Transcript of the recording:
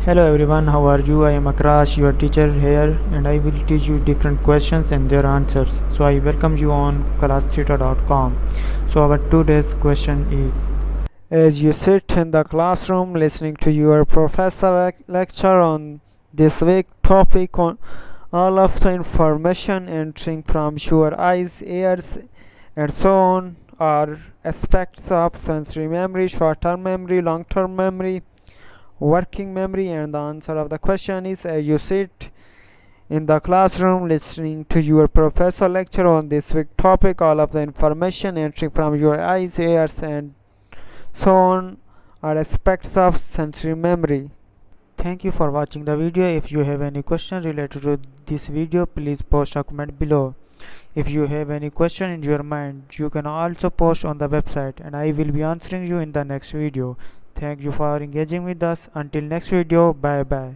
Hello everyone, how are you? I am Akrash, your teacher here, and I will teach you different questions and their answers. So I welcome you on classtheta.com. So our today's question is: as you sit in the classroom listening to your professor lecture on this week topic on all of the information entering from your eyes, ears, and so on are aspects of sensory memory, short-term memory, long-term memory, working memory, and the answer of the question is: as you sit in the classroom listening to your professor lecture on this week topic, all of the information entering from your eyes, ears, and so on are aspects of sensory memory. Thank you for watching the video. If you have any question related to this video, please post a comment below. If you have any question in your mind, you can also post on the website and I will be answering you in the next video. Thank you for engaging with us. Until next video, bye bye.